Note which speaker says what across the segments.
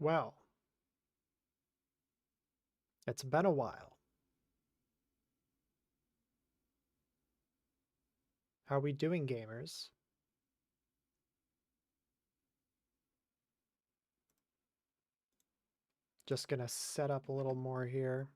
Speaker 1: Well, it's been a while. How we doing, gamers? Just gonna set up a little more here.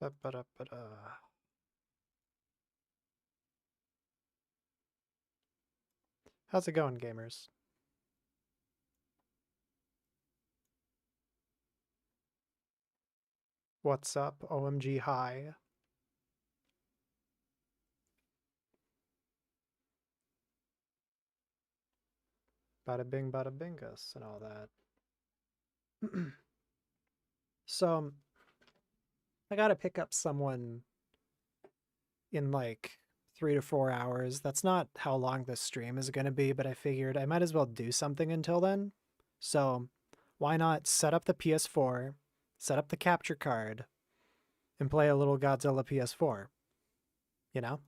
Speaker 1: Ba-ba-da-ba-da. How's it going, gamers? What's up? OMG hi. Bada bing, bada bingus, and all that. So, I gotta pick up someone in like 3 to 4 hours. That's not how long this stream is gonna be, but I figured I might as well do something until then. So, why not set up the PS4, set up the capture card, and play a little Godzilla ps4, you know?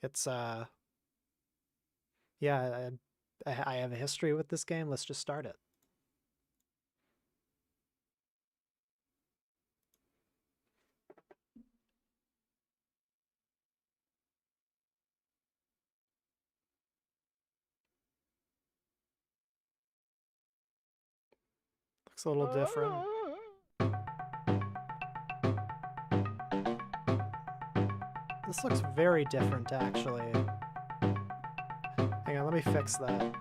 Speaker 1: It's yeah, I have a history with this game. Let's just start it. Looks a little different. This looks very different, actually. Hang on, let me fix that.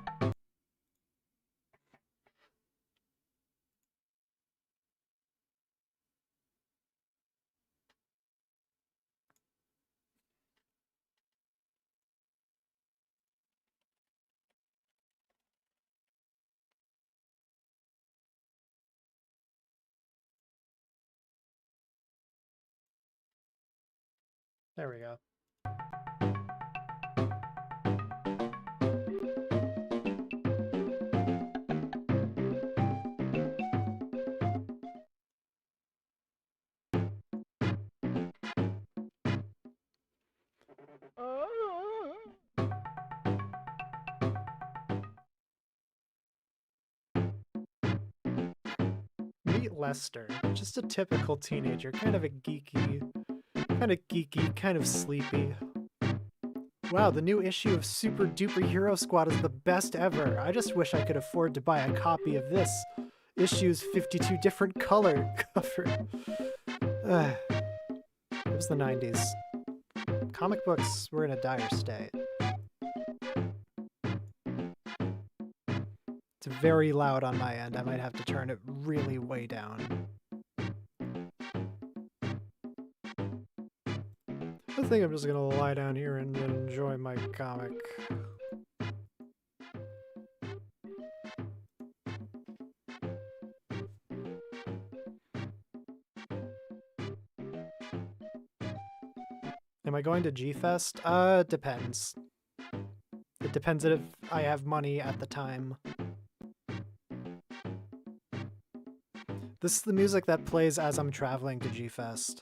Speaker 1: There we go. Meet Lester, just a typical teenager, kind of geeky, kind of sleepy. Wow, the new issue of Super Duper Hero Squad is the best ever. I just wish I could afford to buy a copy of this issue's 52 different color cover. It was the 90s. Comic books were in a dire state. It's very loud on my end. I might have to turn it really way down. I think I'm just gonna lie down here and enjoy my comic. Am I going to G-Fest? Depends. It depends if I have money at the time. This is the music that plays as I'm traveling to G-Fest.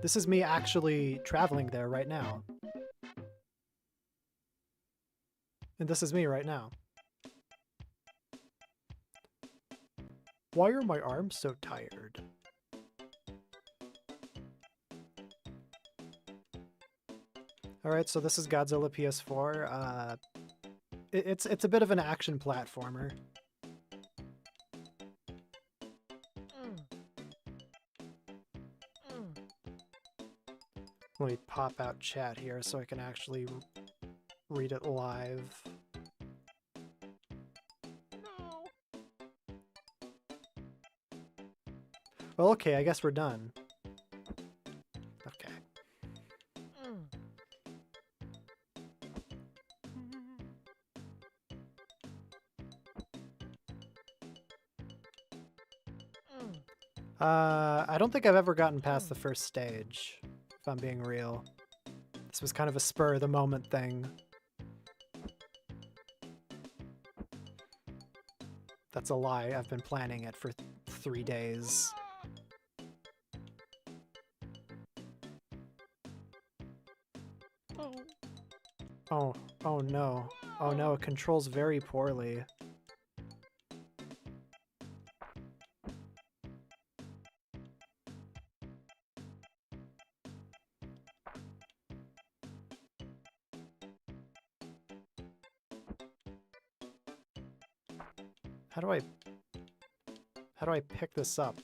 Speaker 1: This is me actually traveling there right now. And this is me right now. Why are my arms so tired? Alright, so this is Godzilla PS4. It's a bit of an action platformer. Let me pop out chat here so I can actually read it live. No. Well, okay, I guess we're done. Okay. I don't think I've ever gotten past the first stage, if I'm being real. This was kind of a spur of the moment thing. That's a lie. I've been planning it for 3 days. Oh no. Oh no, it controls very poorly. How do I pick this up?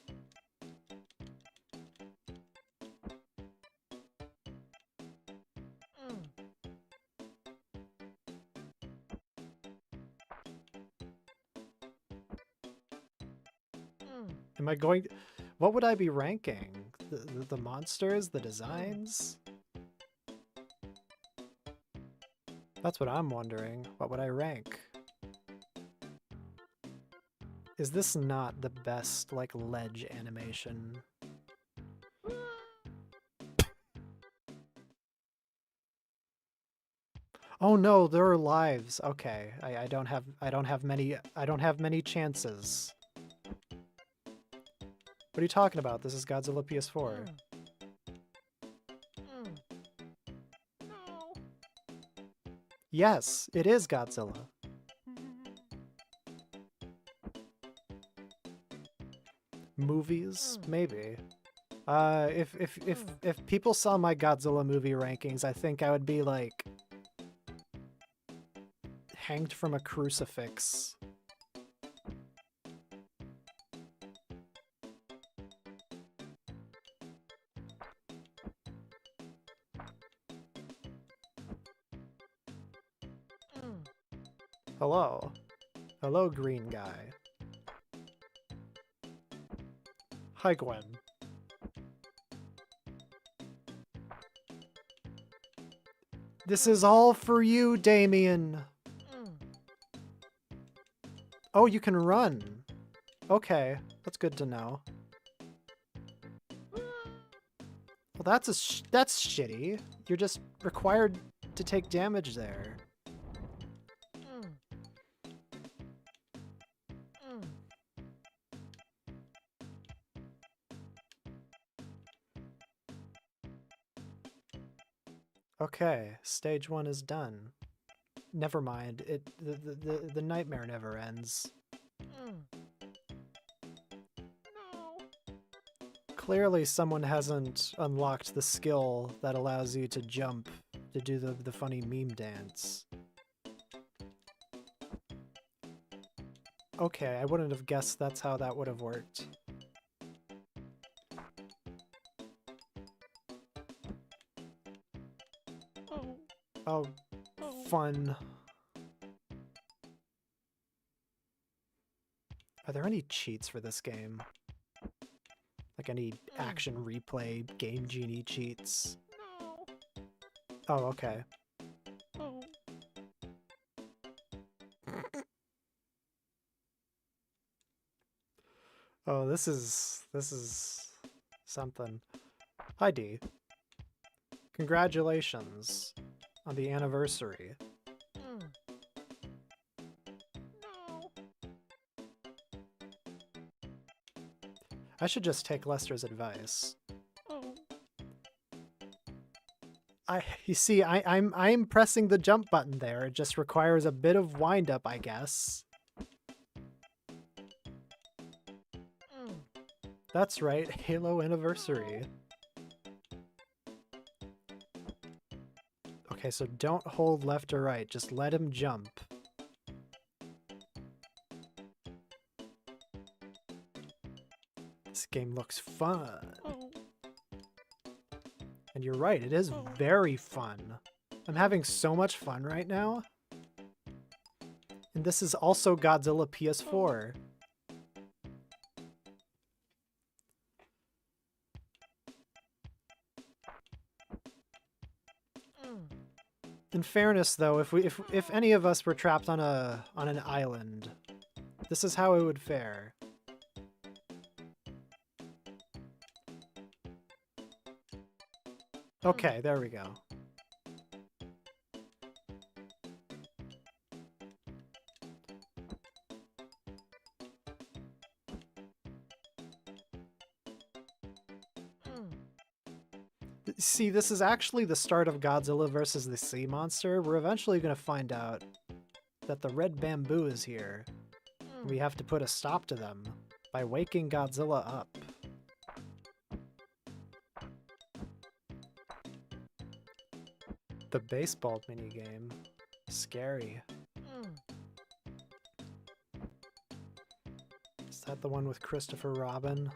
Speaker 1: Am I going... What would I be ranking? The monsters? The designs? That's what I'm wondering. What would I rank? Is this not the best, like, ledge animation? Oh no, there are lives. Okay, I don't have many chances. What are you talking about? This is Godzilla PS4. Yes, it is Godzilla. Movies? Maybe. If people saw my Godzilla movie rankings, I think I would be like hanged from a crucifix. Hello. Hello, green guy. Hi, Gwen. This is all for you, Damien. Oh, you can run. Okay, that's good to know. Well, that's shitty. You're just required to take damage there. Okay, stage 1 is done. Never mind. The nightmare never ends. Clearly someone hasn't unlocked the skill that allows you to jump to do the funny meme dance. Okay, I wouldn't have guessed that's how that would have worked. Oh, fun. Are there any cheats for this game? Like any action replay, Game Genie cheats? Oh, okay. Oh, this is something. Hi, D. Congratulations on the anniversary. I should just take Lester's advice. You see, I'm pressing the jump button there. It just requires a bit of wind up, I guess. That's right, Halo anniversary. Okay, so don't hold left or right, just let him jump. This game looks fun. And you're right, it is very fun. I'm having so much fun right now. And this is also Godzilla PS4. In fairness, though, if any of us were trapped on an island, this is how it would fare. Okay, there we go. See, this is actually the start of Godzilla versus the Sea Monster. We're eventually going to find out that the red bamboo is here. We have to put a stop to them by waking Godzilla up. The baseball minigame. Scary. Is that the one with Christopher Robin?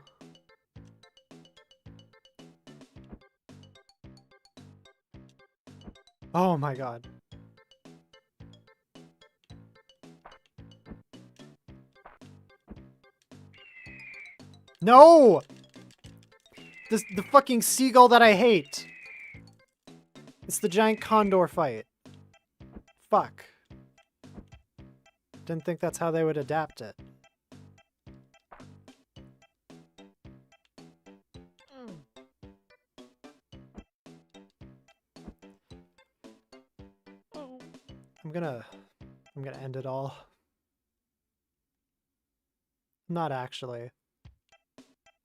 Speaker 1: Oh my god. No! The fucking seagull that I hate! It's the giant condor fight. Fuck. Didn't think that's how they would adapt it. I'm gonna end it all. Not actually.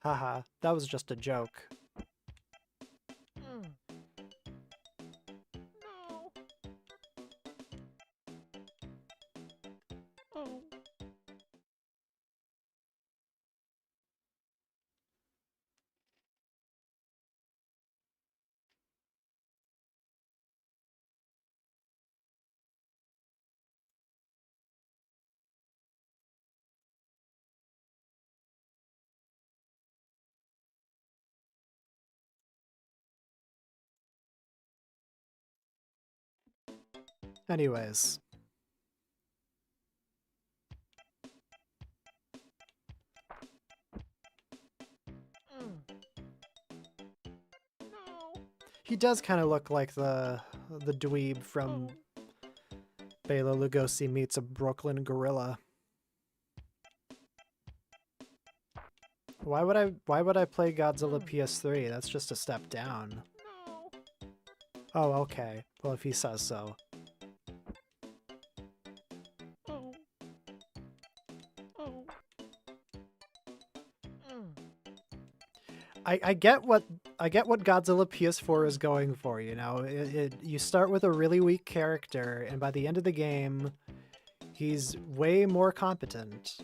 Speaker 1: Haha, that was just a joke. Anyways. He does kind of look like the dweeb from Bela Lugosi meets a Brooklyn gorilla. Why would I play Godzilla PS3? That's just a step down. Oh, okay. Well, if he says so. I get what Godzilla PS4 is going for, you know. You start with a really weak character, and by the end of the game, he's way more competent.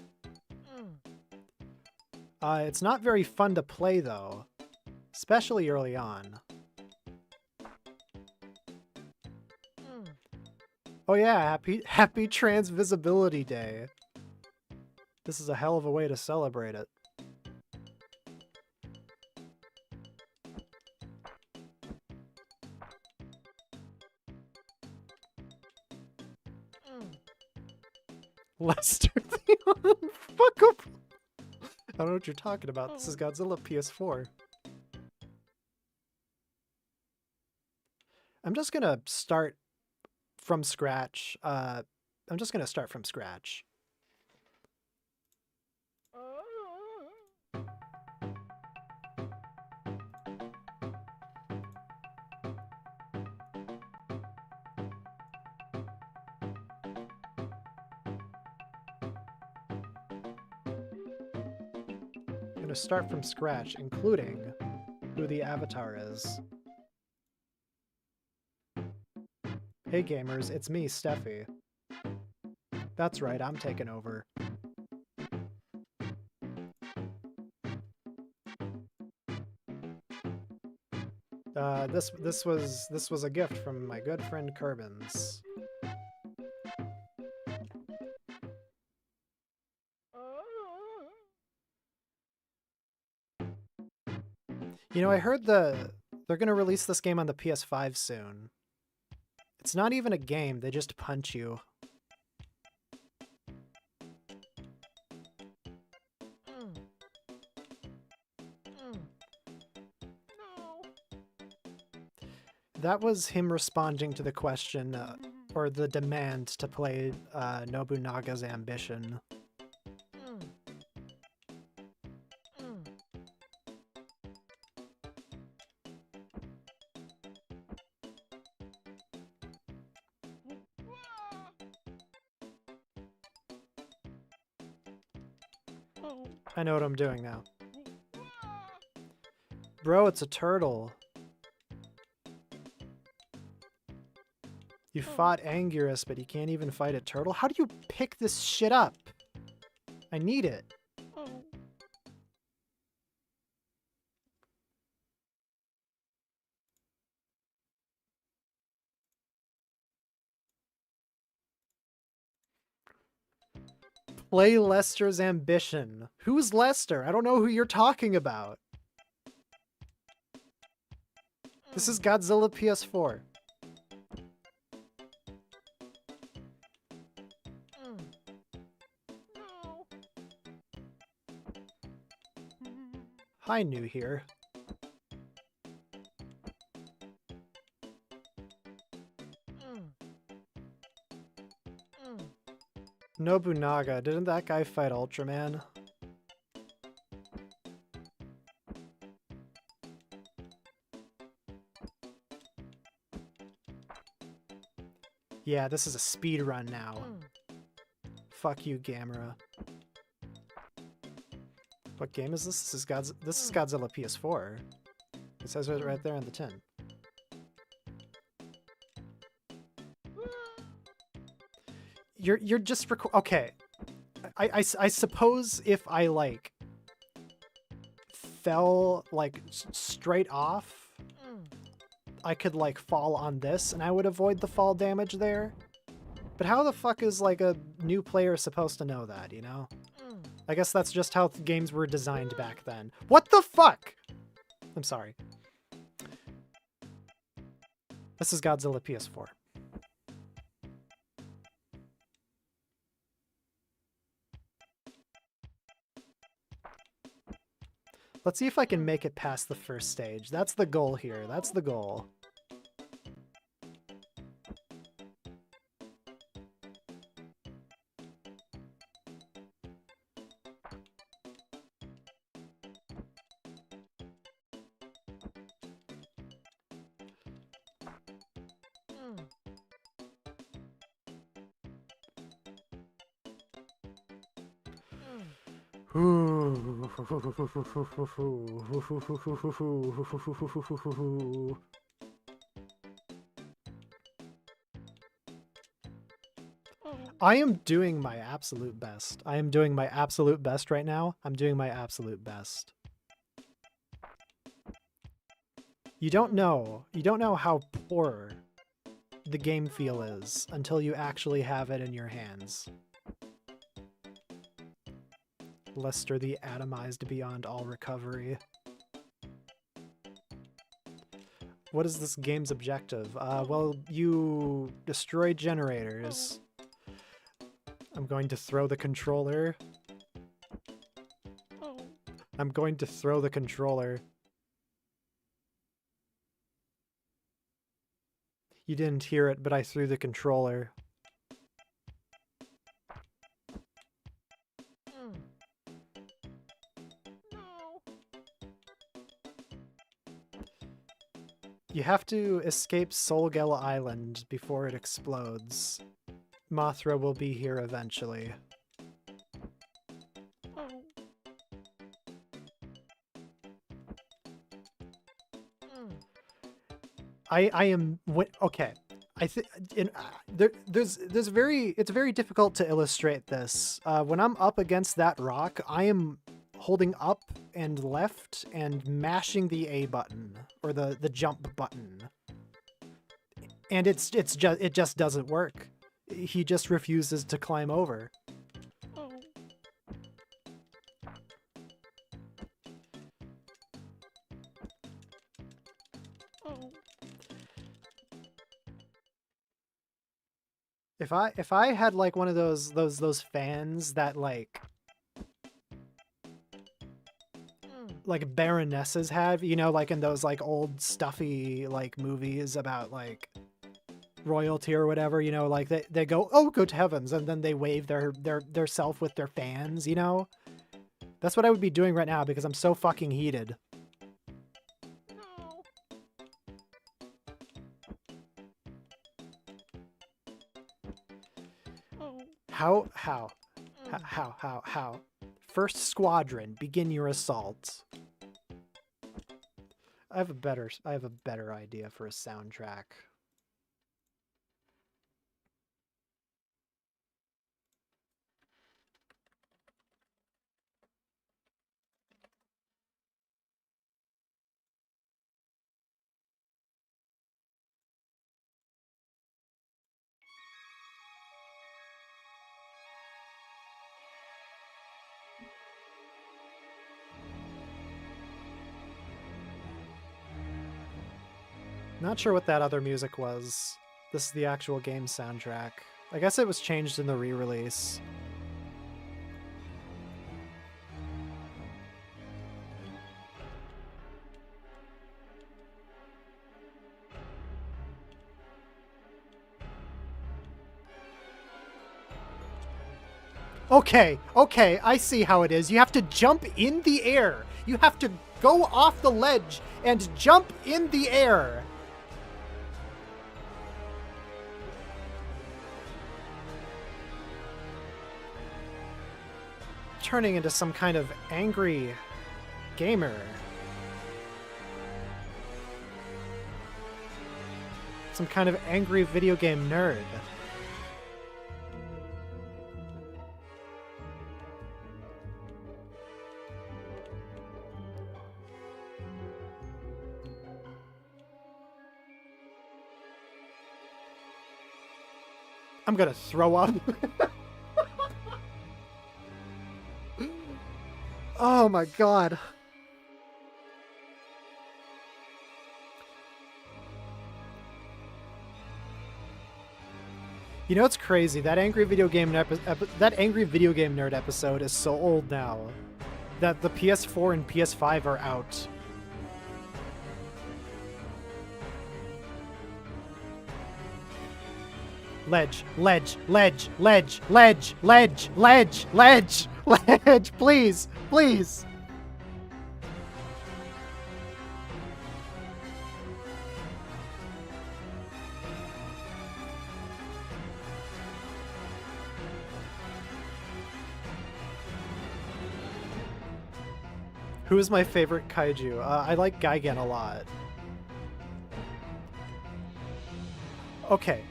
Speaker 1: It's not very fun to play though, especially early on. Oh yeah, happy Transvisibility Day. This is a hell of a way to celebrate it. Lester Theon, fuck up. I don't know what you're talking about. This is Godzilla PS4. I'm just gonna start from scratch. I'm just gonna start from scratch. I'm gonna start from scratch, including who the avatar is. Hey gamers, it's me, Steffi. That's right, I'm taking over. This was a gift from my good friend Kerbins. You know, I heard they're gonna release this game on the PS5 soon. It's not even a game, they just punch you. That was him responding to the question, or the demand to play Nobunaga's Ambition. I know what I'm doing now. Bro, it's a turtle. You fought Anguirus, but you can't even fight a turtle? How do you pick this shit up? I need it. Play Lester's Ambition. Who's Lester? I don't know who you're talking about. This is Godzilla ps4. Hi, new here. Nobunaga, didn't that guy fight Ultraman? Yeah, this is a speed run now. Fuck you, Gamera. What game is this? This is Godzilla ps4. It says it right there on the tin. You're just okay. I suppose if I like fell like straight off, I could like fall on this and I would avoid the fall damage there. But how the fuck is like a new player supposed to know that, you know? I guess that's just how games were designed back then. What the fuck? I'm sorry. This is Godzilla ps4. Let's see if I can make it past the first stage. That's the goal here. That's the goal. I am doing my absolute best. I am doing my absolute best right now. I'm doing my absolute best. You don't know how poor the game feel is until you actually have it in your hands. Lester the atomized beyond all recovery. What is this game's objective? Well, you destroy generators. I'm going to throw the controller. I'm going to throw the controller. You didn't hear it, but I threw the controller. You have to escape Solgel Island before it explodes. Mothra will be here eventually. I am okay. I think it's very difficult to illustrate this. When I'm up against that rock, I am holding up and left and mashing the A button or the jump button, and it just doesn't work. He just refuses to climb over. If I had like one of those fans that like baronesses have, you know, like in those like old stuffy like movies about like royalty or whatever, you know, like they go, oh good heavens, and then they wave their self with their fans, you know? That's what I would be doing right now because I'm so fucking heated. How? First Squadron, begin your assault. I have a better idea for a soundtrack. Not sure what that other music was. This is the actual game soundtrack. I guess it was changed in the re-release. Okay, I see how it is. You have to jump in the air. You have to go off the ledge and jump in the air. Turning into some kind of angry gamer. Some kind of angry video game nerd. I'm gonna throw up. Oh my god. You know what's crazy? That angry video game nerd episode is so old now that the PS4 and PS5 are out. Ledge, ledge, ledge, ledge, ledge, ledge, ledge, ledge, ledge, please, please. Who is my favorite kaiju? I like Gigan a lot. Okay.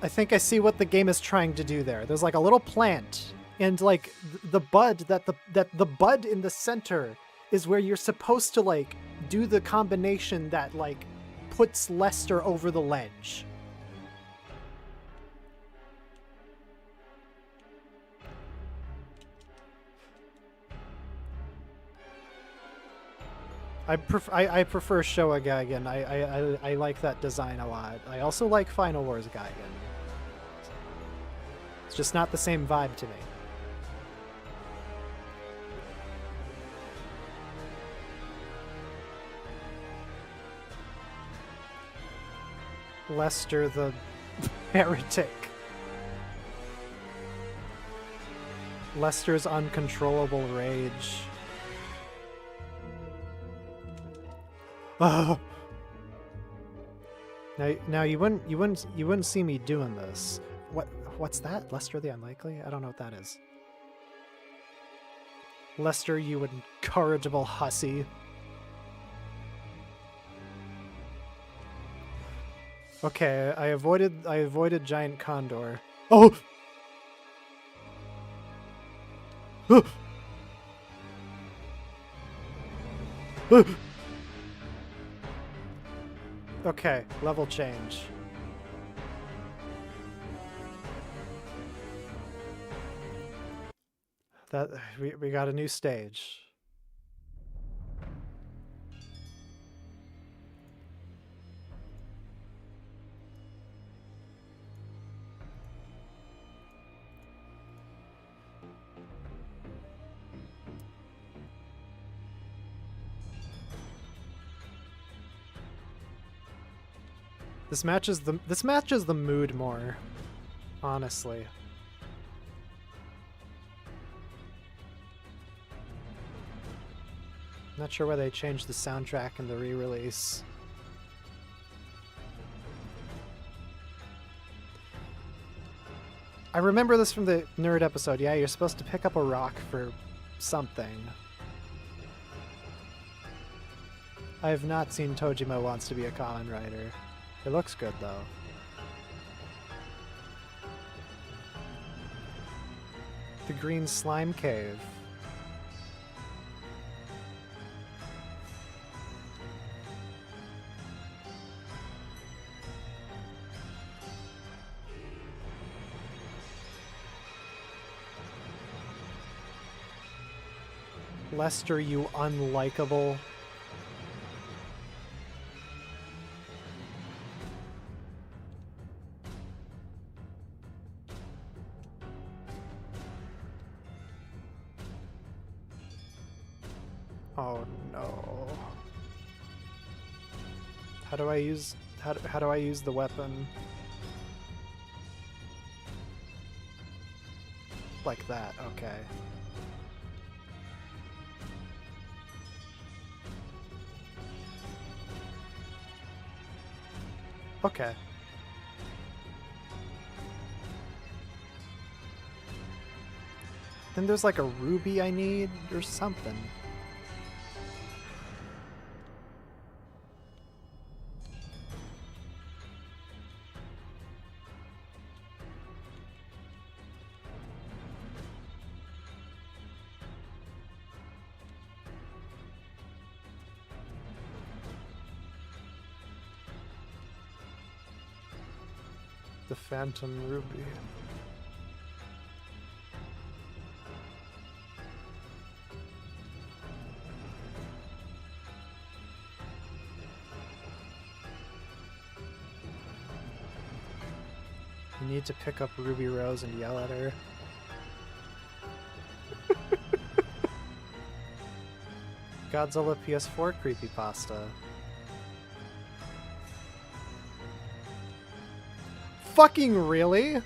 Speaker 1: I think I see what the game is trying to do there. There's like a little plant, and like the bud that the bud in the center is where you're supposed to like do the combination that like puts Lester over the ledge. I prefer Showa Gigan. I like that design a lot. I also like Final Wars Gigan. It's just not the same vibe to me. Lester the heretic. Lester's uncontrollable rage. Oh. Now you wouldn't see me doing this. What's that? Lester the Unlikely? I don't know what that is. Lester, you incorrigible hussy. Okay, I avoided giant condor. Oh. Okay, level change. That we got a new stage. This matches the mood more, honestly. Not sure why they changed the soundtrack in the re-release. I remember this from the nerd episode. Yeah, you're supposed to pick up a rock for something. I have not seen Tojima Wants to Be a Kamen Rider. It looks good though. The Green Slime Cave. Lester, you unlikable. Oh no. How do I use the weapon? Like that, okay. Okay. Then there's like a ruby I need or something. The Phantom Ruby. You need to pick up Ruby Rose and yell at her. Godzilla ps4 creepypasta. Fucking really?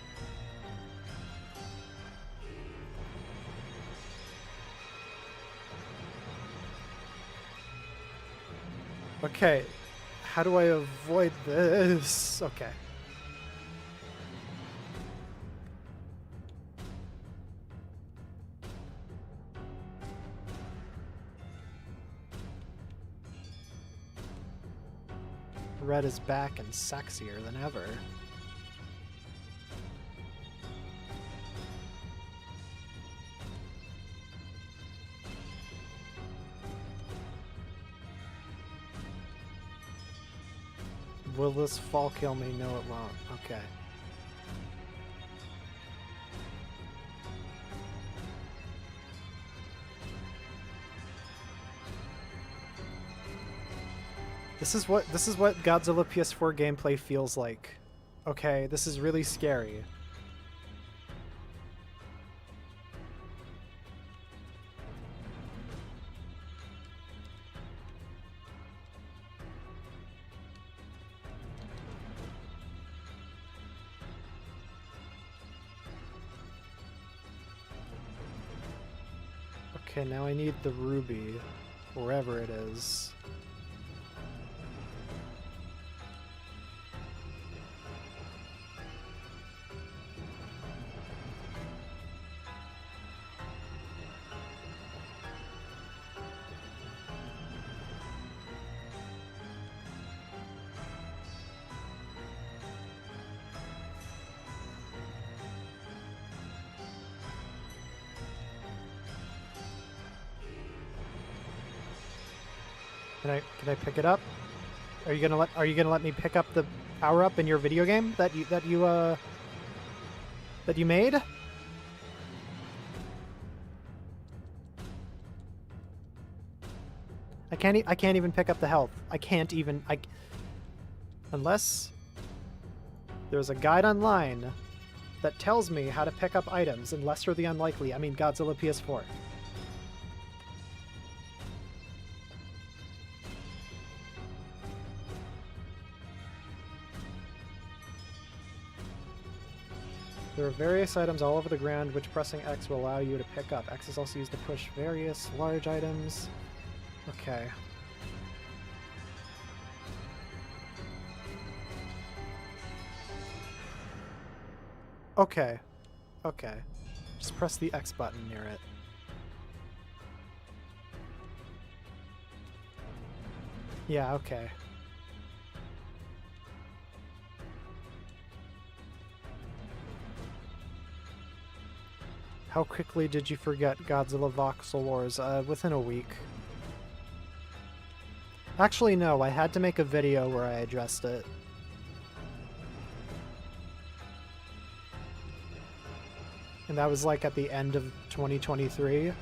Speaker 1: Okay, how do I avoid this? Okay. Red is back and sexier than ever. Will this fall kill me? No, it won't. Okay. This is what Godzilla PS4 gameplay feels like. Okay, this is really scary. Okay, now I need the ruby, wherever it is. Can I pick it up? Are you gonna let me pick up the power up in your video game that you made? I can't even pick up the health. I can't even unless there's a guide online that tells me how to pick up items in Lesser the Unlikely. I mean Godzilla PS4. There are various items all over the ground which pressing X will allow you to pick up. X is also used to push various large items. Okay. Okay. Okay. Just press the X button near it. Yeah, okay. How quickly did you forget Godzilla Voxel Wars? Within a week. Actually, no, I had to make a video where I addressed it. And that was like at the end of 2023.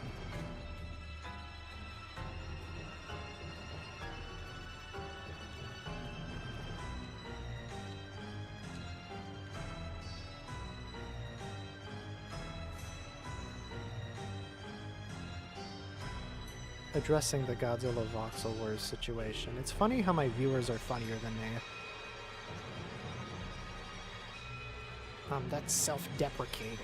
Speaker 1: Addressing the Godzilla Voxel Wars situation. It's funny how my viewers are funnier than me. That's self-deprecating.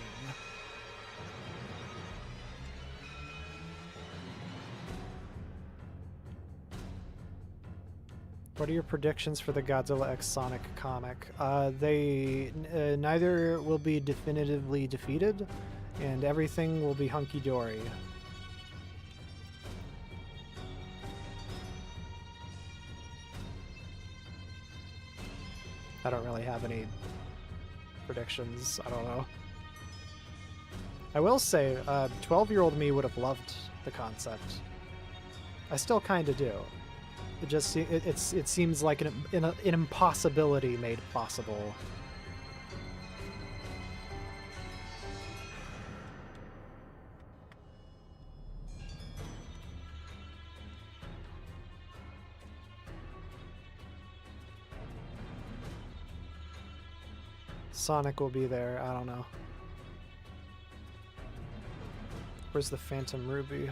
Speaker 1: What are your predictions for the Godzilla x Sonic comic? Neither will be definitively defeated, and everything will be hunky-dory. I don't really have any predictions. I don't know. I will say, 12-year-old me would have loved the concept. I still kind of do. It just it seems like an impossibility made possible. Sonic will be there. I don't know. Where's the Phantom Ruby?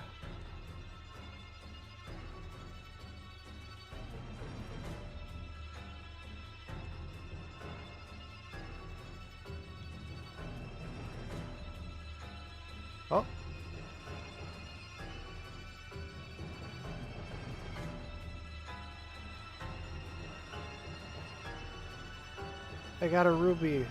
Speaker 1: Oh. I got a ruby.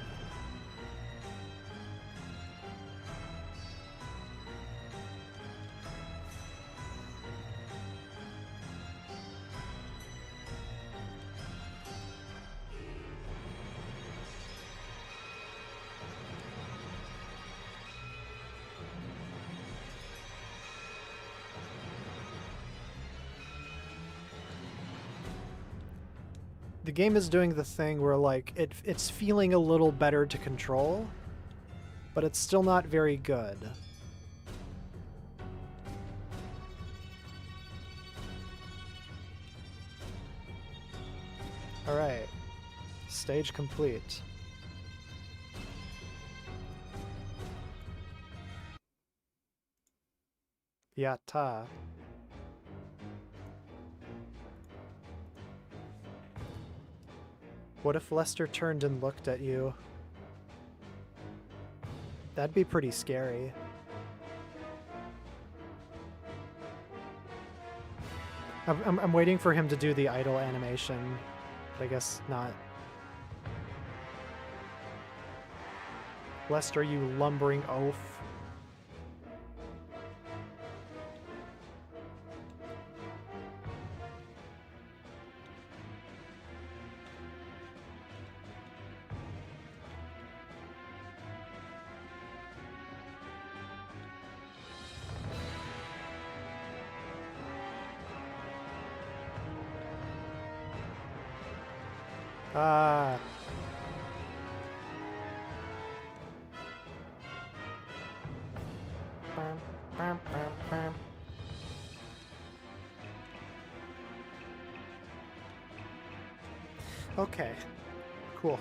Speaker 1: The game is doing the thing where, like, it's feeling a little better to control, but it's still not very good. Alright. Stage complete. Yatta. What if Lester turned and looked at you? That'd be pretty scary. I'm waiting for him to do the idle animation, but I guess not. Lester, you lumbering oaf. Ah. Okay. Cool.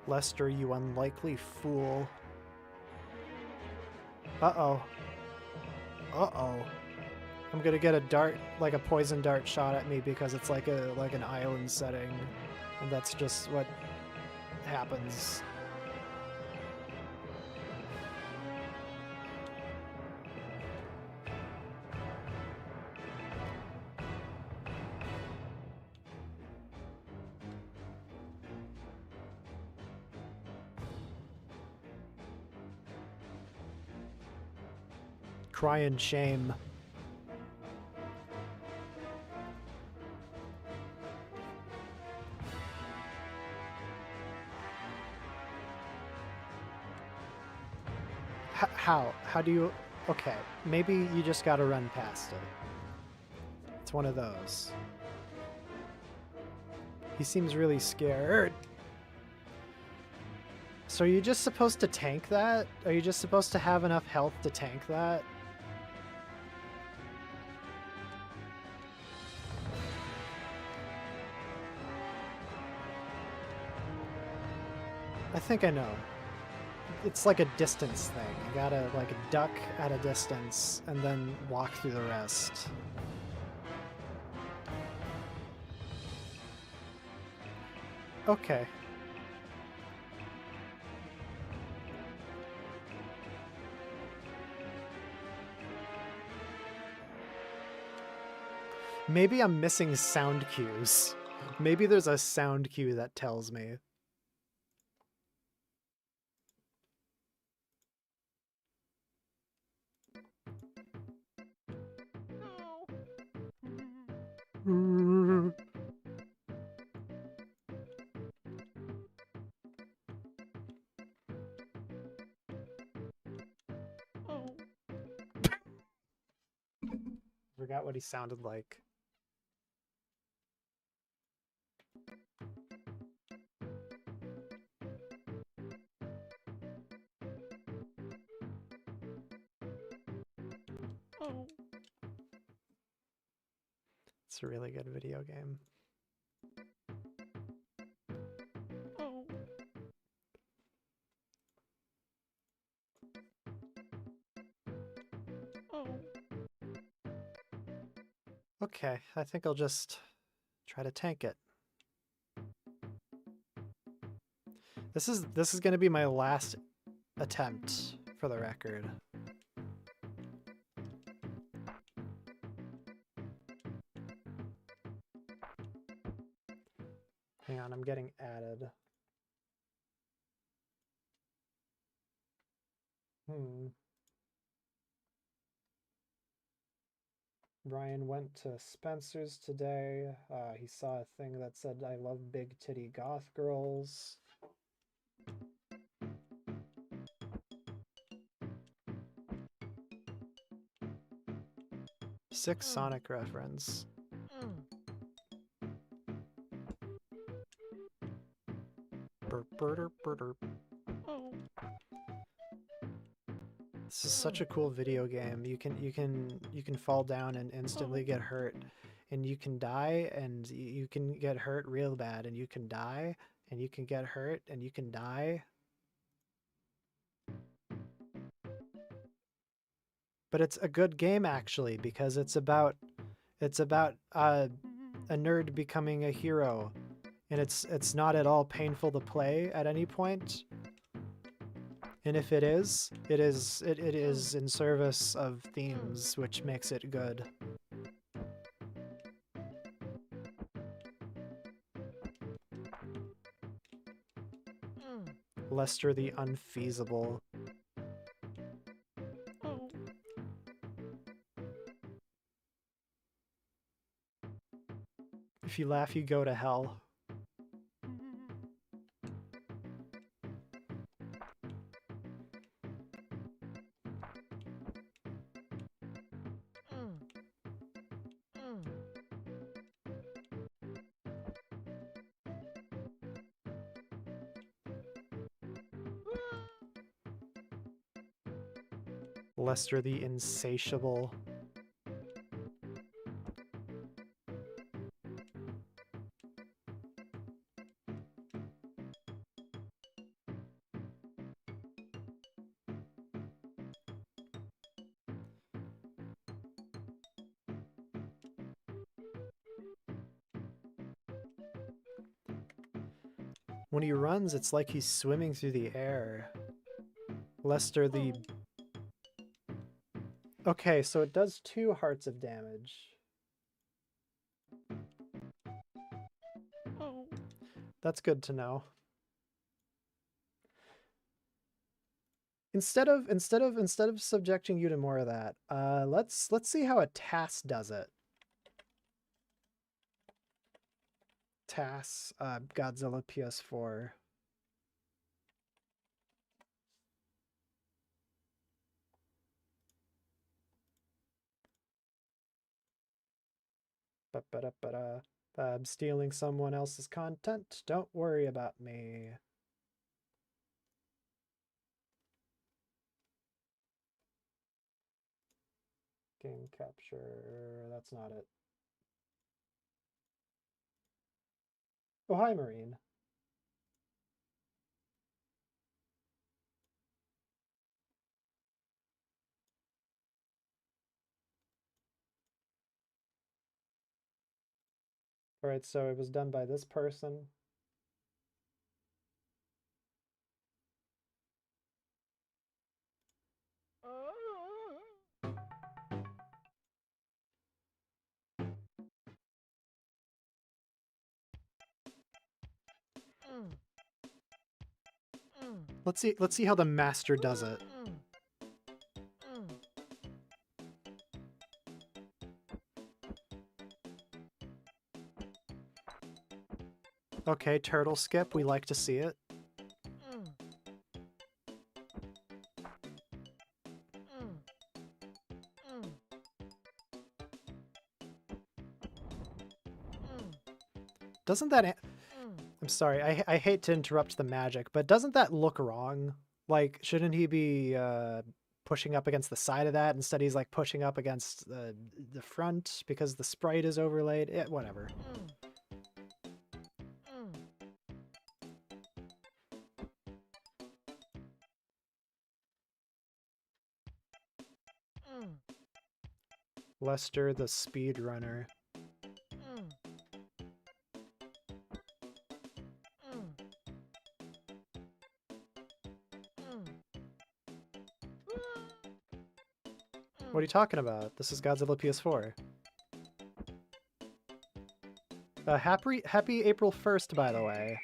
Speaker 1: Lester, you unlikely fool. Uh-oh. Uh-oh. I'm gonna get a dart, like a poison dart shot at me because it's like an island setting. And that's just what happens. crying shame. How? How do you... Okay, maybe you just gotta run past it. It's one of those. He seems really scared. So are you just supposed to tank that? Are you just supposed to have enough health to tank that? I think I know. It's like a distance thing. You gotta like duck at a distance and then walk through the rest. Okay. Maybe I'm missing sound cues. Maybe there's a sound cue that tells me. Forgot what he sounded like. It's a really good video game. Okay, I think I'll just try to tank it. This is going to be my last attempt, for the record. Hang on, I'm getting added. Ryan went to Spencer's today. He saw a thing that said, "I love big titty goth girls." Sick Sonic reference. Burp, burp, burp, burp. This is such a cool video game. You can fall down and instantly get hurt, and you can die, and you can get hurt real bad, and you can die, and you can get hurt, and you can die. But it's a good game actually, because it's about a nerd becoming a hero, and it's not at all painful to play at any point. And if it is, it is in service of themes, which makes it good. Lester the Unfeasible. If you laugh, you go to hell. Lester the Insatiable. When he runs, it's like he's swimming through the air. Lester the... Okay, so it does 2 hearts of damage. That's good to know. Instead of subjecting you to more of that, let's see how a TAS does it. TAS, Godzilla ps4. Ba-ba-da-ba-da. I'm stealing someone else's content. Don't worry about me. Game capture. That's not it. Oh, hi, Marine. All right, so it was done by this person. Let's see how the master does it. Okay, turtle skip, we like to see it. Doesn't that... I'm sorry, I hate to interrupt the magic, but doesn't that look wrong? Like, shouldn't he be pushing up against the side of that? Instead he's like pushing up against the front because the sprite is overlaid. Whatever. Lester the speedrunner. What are you talking about? This is Godzilla ps4. Happy April 1st, by the way.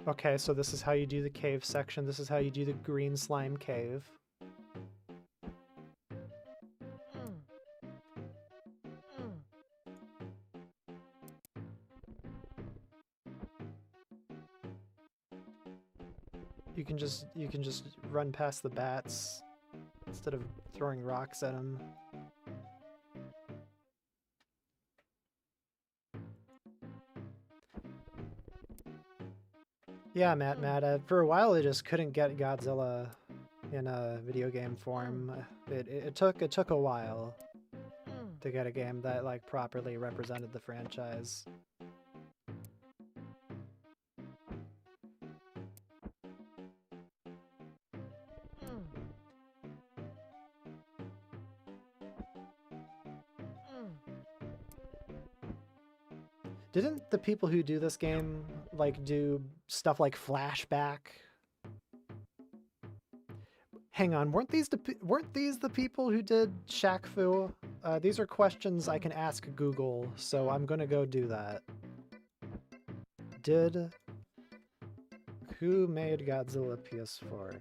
Speaker 1: Okay, so this is how you do the cave section. This is how you do the green slime cave. You can just run past the bats instead of throwing rocks at them. Yeah, Matt. For a while, I just couldn't get Godzilla in a video game form. It took a while to get a game that like properly represented the franchise. Didn't the people who do this game like do stuff like Flashback? Hang on, weren't these the people who did Shaq Fu? These are questions I can ask Google, so I'm gonna go do that. Who made Godzilla ps4?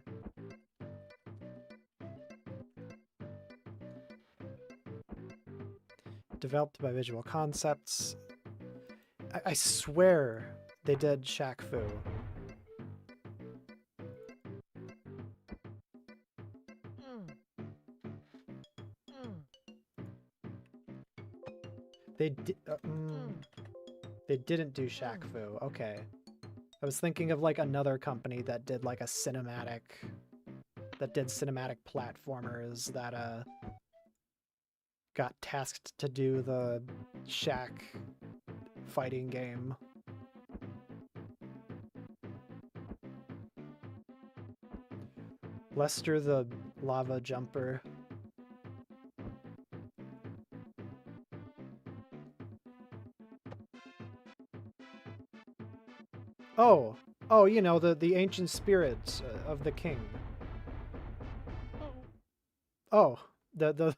Speaker 1: Developed by Visual Concepts. I swear they did Shaq Fu. They didn't do Shaq Fu. Okay. I was thinking of like another company that did like a cinematic platformers that got tasked to do the Shaq fighting game. Lester the lava jumper. Oh, you know, the ancient spirits of the king. Oh, The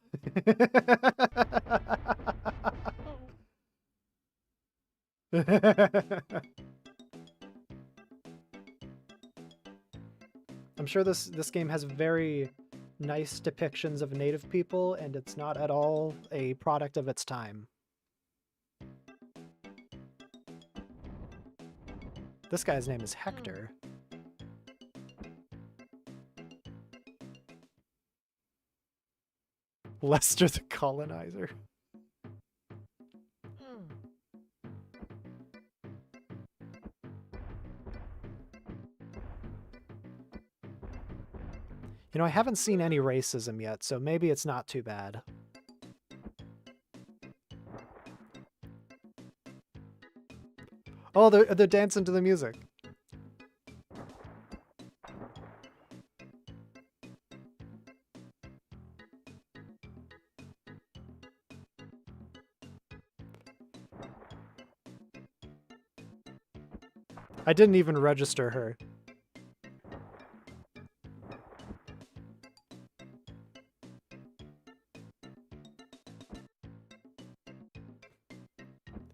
Speaker 1: I'm sure this game has very nice depictions of native people, and it's not at all a product of its time. This guy's name is Hector. Lester the Colonizer. You know, I haven't seen any racism yet, so maybe it's not too bad. Oh, they're dancing to the music. I didn't even register her.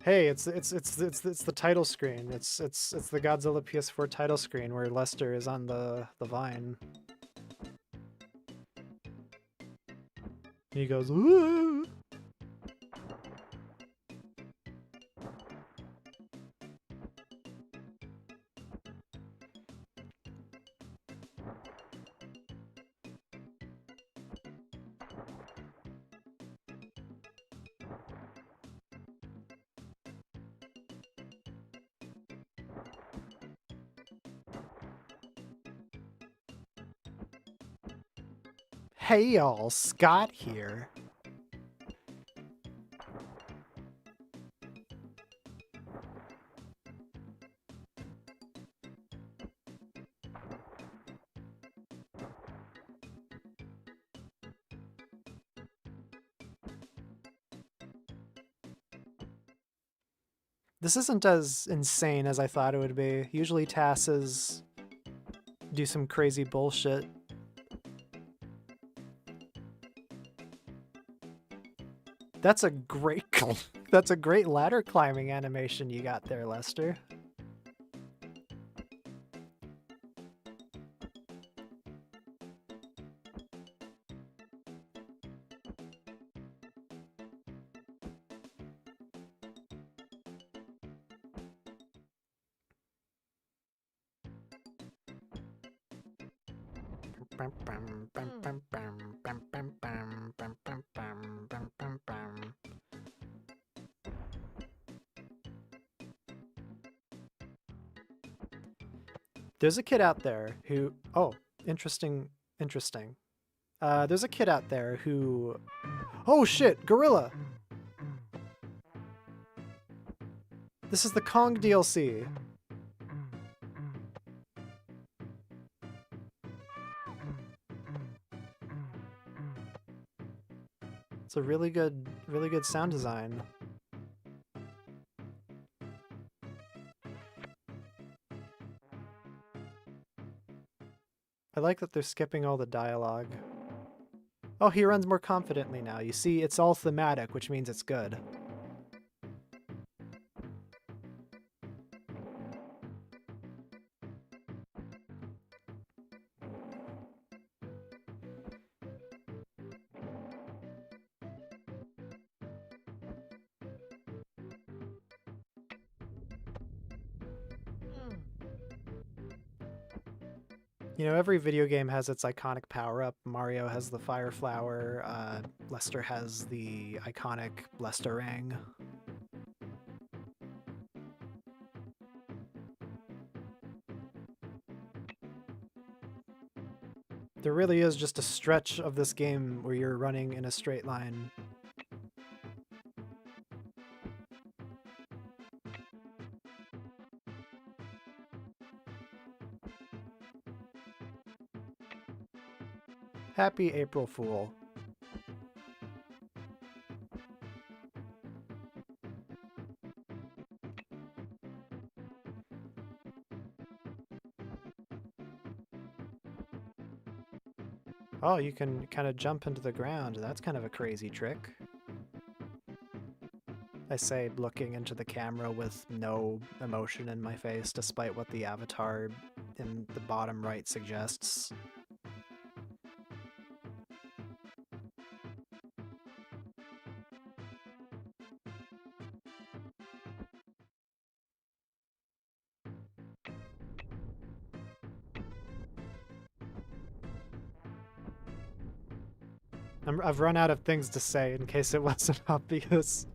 Speaker 1: Hey, it's the title screen. It's the Godzilla ps4 title screen where Lester is on the vine. And he goes, "Woo!" Hey y'all, Scott here. This isn't as insane as I thought it would be. Usually TASes do some crazy bullshit. That's a great that's a great ladder climbing animation you got there, Lester. There's a kid out there who... Oh, interesting. There's a kid out there who... Oh shit, gorilla! This is the Kong DLC. It's a really good sound design. I like that they're skipping all the dialogue. Oh, he runs more confidently now. You see, it's all thematic, which means it's good. You know, every video game has its iconic power-up. Mario has the Fire Flower, Lester has the iconic Lesterang. There really is just a stretch of this game where you're running in a straight line. Happy April Fool. Oh, you can kind of jump into the ground. That's kind of a crazy trick. I say, looking into the camera with no emotion in my face, despite what the avatar in the bottom right suggests. I've run out of things to say in case it wasn't obvious.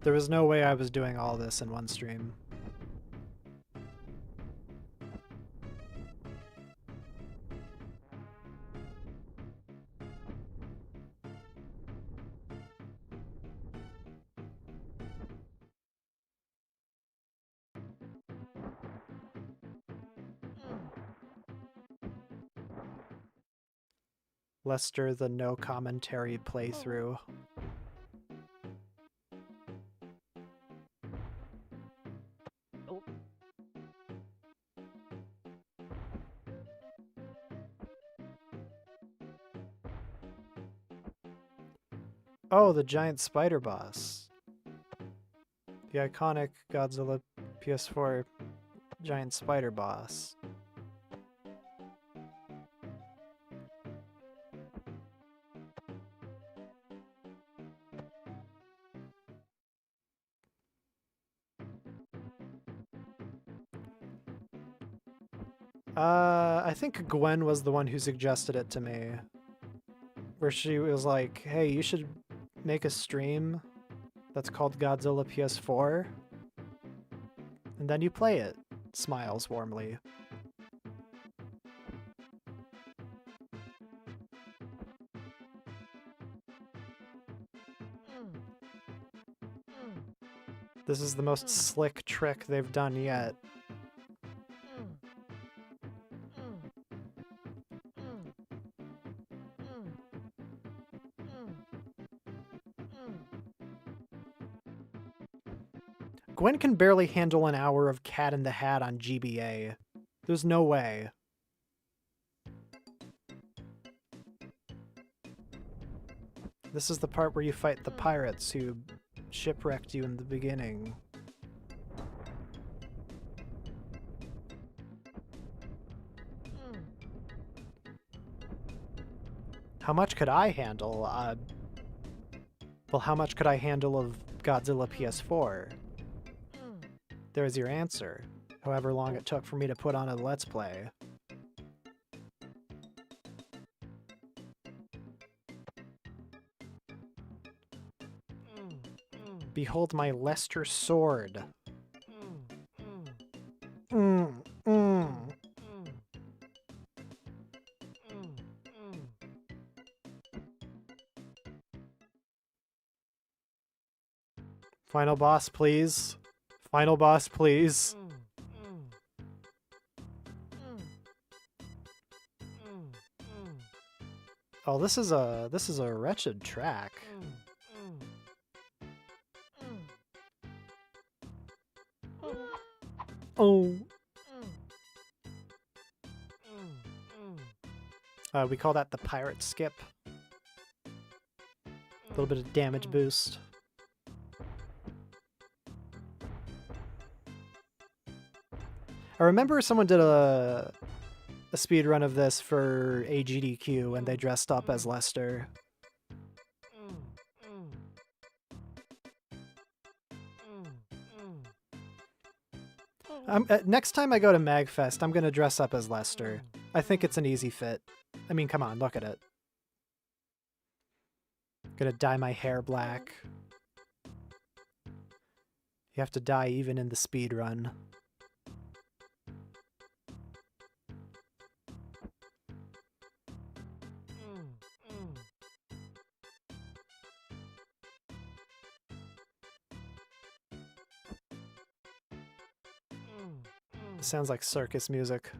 Speaker 1: There was no way I was doing all this in one stream. Lester, the no commentary playthrough. Oh, the giant spider boss. The iconic Godzilla ps4 giant spider boss. I think Gwen was the one who suggested it to me. Where she was like, hey, you should make a stream that's called Godzilla ps4. And then you play it. Smiles warmly. This is the most slick trick they've done yet. Gwen can barely handle an hour of Cat in the Hat on GBA. There's no way. This is the part where you fight the pirates who shipwrecked you in the beginning. How much could I handle? Well, how much could I handle of Godzilla ps4? There's your answer. However long it took for me to put on a Let's Play. Behold my Lester sword. Final boss, please. Final boss, please. Oh, this is a wretched track. Oh. We call that the pirate skip. A little bit of damage boost. I remember someone did a speed run of this for AGDQ and they dressed up as Lester. Next time I go to MagFest, I'm gonna dress up as Lester. I think it's an easy fit. I mean, come on, look at it. Gonna dye my hair black. You have to dye even in the speed run. Sounds like circus music.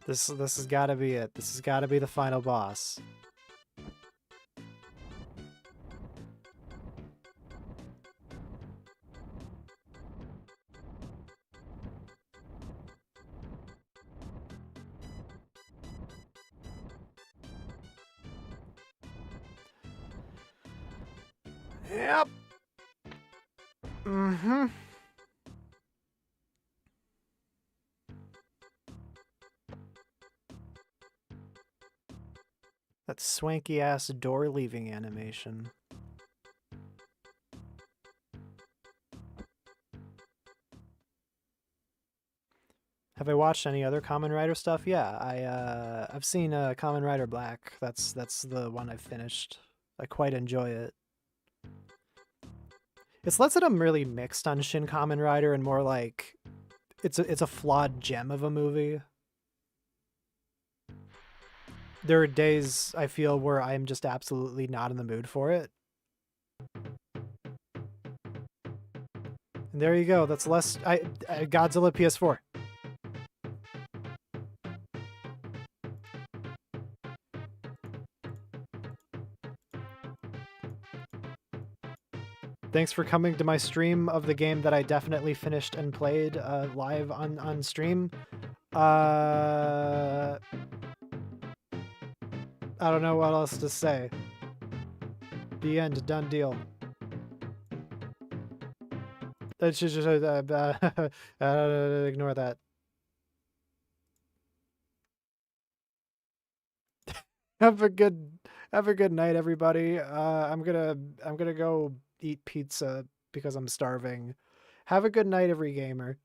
Speaker 1: This has got to be it. This has got to be the final boss. Yep. Mm-hmm. That swanky ass door leaving animation. Have I watched any other Kamen Rider stuff? Yeah, I've seen Kamen Rider Black. That's the one I've finished. I quite enjoy it. It's less that I'm really mixed on Shin Kamen Rider and more like it's a flawed gem of a movie. There are days I feel where I'm just absolutely not in the mood for it. And there you go. That's less. Godzilla ps4. Thanks for coming to my stream of the game that I definitely finished and played live on stream. I don't know what else to say. The end. Done deal. That should just ignore that. Have a good night, everybody. I'm gonna go eat pizza because I'm starving. Have a good night, every gamer.